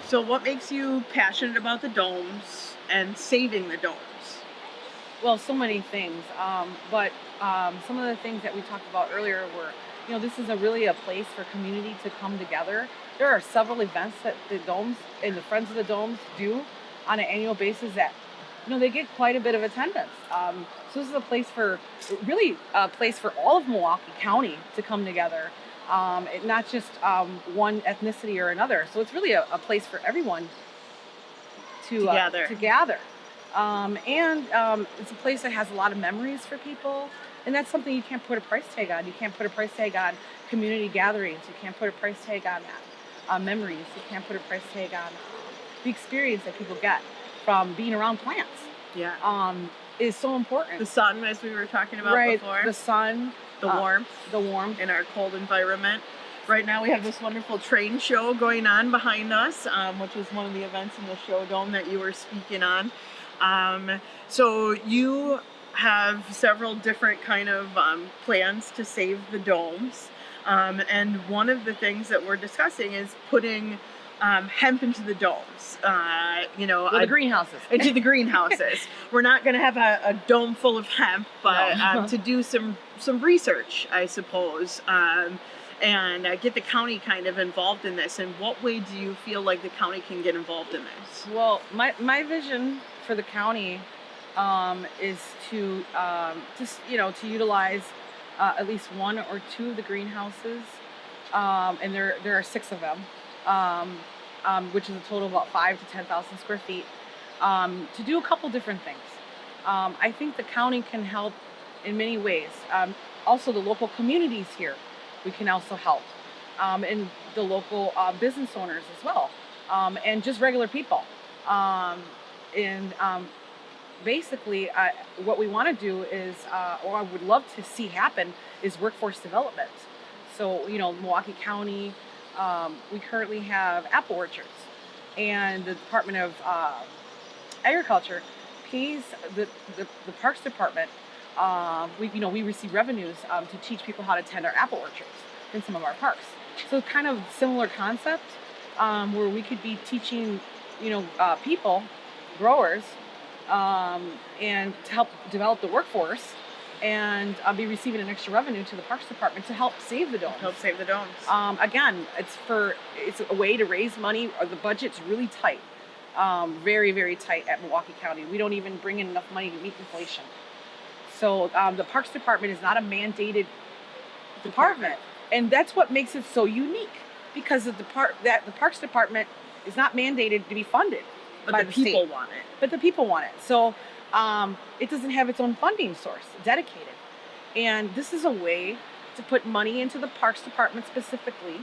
So what makes you passionate about the domes and saving the domes? Well, so many things. But some of the things that we talked about earlier were, this is really a place for community to come together. There are several events that the Domes and the Friends of the Domes do on an annual basis that, they get quite a bit of attendance. So this is really a place for all of Milwaukee County to come together, not just one ethnicity or another. So it's really a place for everyone to gather. And it's a place that has a lot of memories for people. And that's something you can't put a price tag on. You can't put a price tag on community gatherings. You can't put a price tag on memories. You can't put a price tag on the experience that people get from being around plants. Yeah. Is so important. The sun, as we were talking about before. The sun. The warmth. The warmth. In our cold environment. Right now we have this wonderful train show going on behind us, which is one of the events in the show dome that you were speaking on. So you have several different kind of plans to save the domes. And one of the things that we're discussing is putting hemp into the domes. The greenhouses. Into the greenhouses. We're not going to have a dome full of hemp, but to do some research, I suppose. And get the county kind of involved in this. In what way do you feel like the county can get involved in this? Well, my vision for the county is to utilize at least one or two of the greenhouses, and there are 6 of them, which is a total of about 5,000 to 10,000 square feet, to do a couple different things. I think the county can help in many ways. Also, the local communities here, we can also help, and the local business owners as well, and just regular people. Basically, what we want to do is, or I would love to see happen, is workforce development. So, Milwaukee County, we currently have apple orchards, and the Department of Agriculture pays the Parks Department. We receive revenues to teach people how to tend our apple orchards in some of our parks. So kind of similar concept, where we could be teaching, people, growers, and to help develop the workforce, and be receiving an extra revenue to the Parks Department to help save the domes. Again, it's a way to raise money. The budget's really tight, very, very tight at Milwaukee County. We don't even bring in enough money to meet inflation. So the Parks Department is not a mandated department, and that's what makes it so unique, because the Parks Department is not mandated to be funded. But the people want it. But the people want it. So it doesn't have its own funding source dedicated. And this is a way to put money into the Parks Department specifically,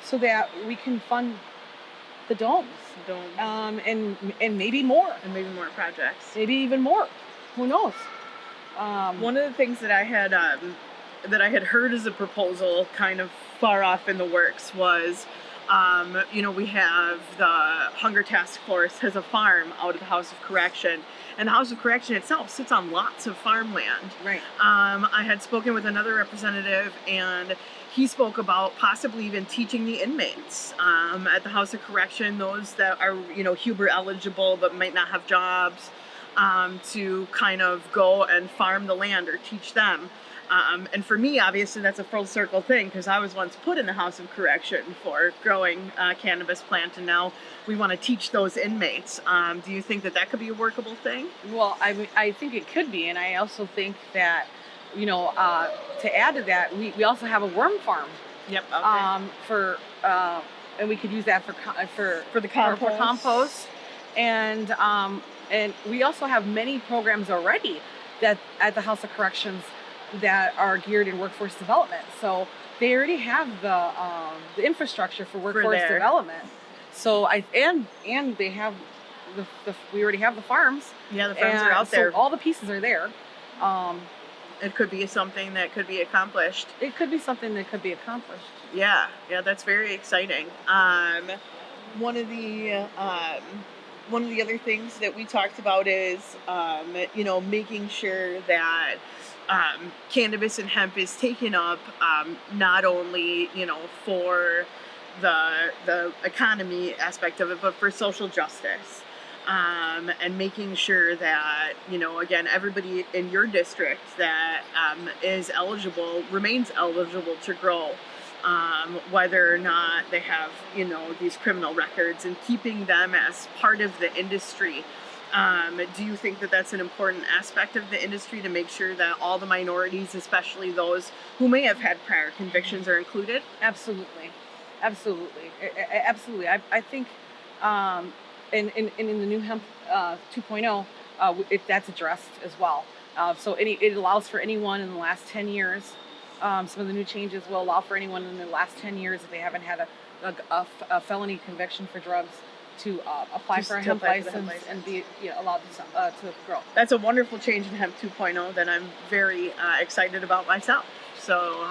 so that we can fund the domes. And maybe more. And maybe more projects. Maybe even more. Who knows? One of the things that I had heard as a proposal, kind of far off in the works, was, we have the Hunger Task Force has a farm out of the House of Correction, and the House of Correction itself sits on lots of farmland. Right. I had spoken with another representative, and he spoke about possibly even teaching the inmates at the House of Correction, those that are, Huber eligible but might not have jobs, to kind of go and farm the land or teach them. And for me, obviously, that's a full circle thing, because I was once put in the House of Correction for growing a cannabis plant, and now we want to teach those inmates. Do you think that could be a workable thing? Well, I think it could be, and I also think that, to add to that, we also have a worm farm. Yep. Okay. And we could use that for the compost. For compost, and we also have many programs already that at the House of Corrections that are geared in workforce development. So they already have the infrastructure for workforce development. So and they have we already have the farms. Yeah, the farms are out there. So all the pieces are there. It could be something that could be accomplished. It could be something that could be accomplished. Yeah, that's very exciting. One of the other things that we talked about is, making sure that cannabis and hemp is taken up, not only, for the economy aspect of it, but for social justice. And making sure that, again, everybody in your district that is eligible remains eligible to grow, whether or not they have, these criminal records, and keeping them as part of the industry. Do you think that that's an important aspect of the industry, to make sure that all the minorities, especially those who may have had prior convictions, are included? Absolutely, absolutely, absolutely. I think in the new hemp 2.0, if that's addressed as well. So it allows for anyone in the last 10 years. Some of the new changes will allow for anyone in the last 10 years, if they haven't had a felony conviction for drugs, to apply for a hemp license and be allowed to grow. That's a wonderful change in hemp 2.0 that I'm very excited about myself. So,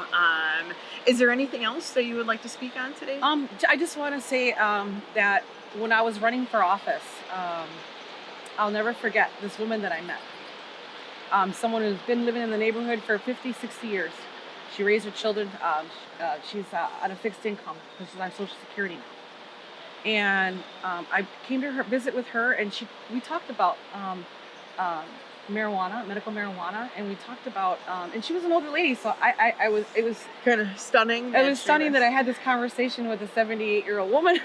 is there anything else that you would like to speak on today? I just want to say that when I was running for office, I'll never forget this woman that I met. Someone who's been living in the neighborhood for 50, 60 years. She raised her children. She's on a fixed income because she's on Social Security now. And I came to visit with her, and we talked about marijuana, medical marijuana, and we talked about, and she was an older lady, so it was kind of stunning. It was stunning that I had this conversation with a 78-year-old woman,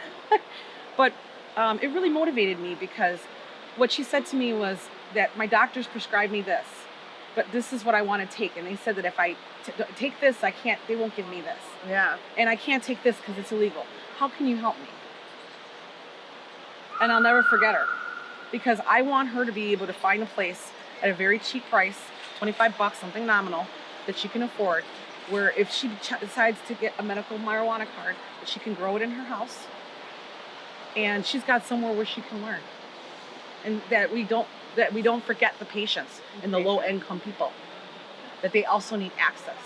but it really motivated me, because what she said to me was that my doctors prescribed me this, but this is what I want to take, and they said that if I take this, they won't give me this. Yeah. And I can't take this because it's illegal. How can you help me? And I'll never forget her, because I want her to be able to find a place at a very cheap price, $25, something nominal, that she can afford, where if she decides to get a medical marijuana card, that she can grow it in her house, and she's got somewhere where she can learn, and that we don't forget the patients and the low income people, that they also need access.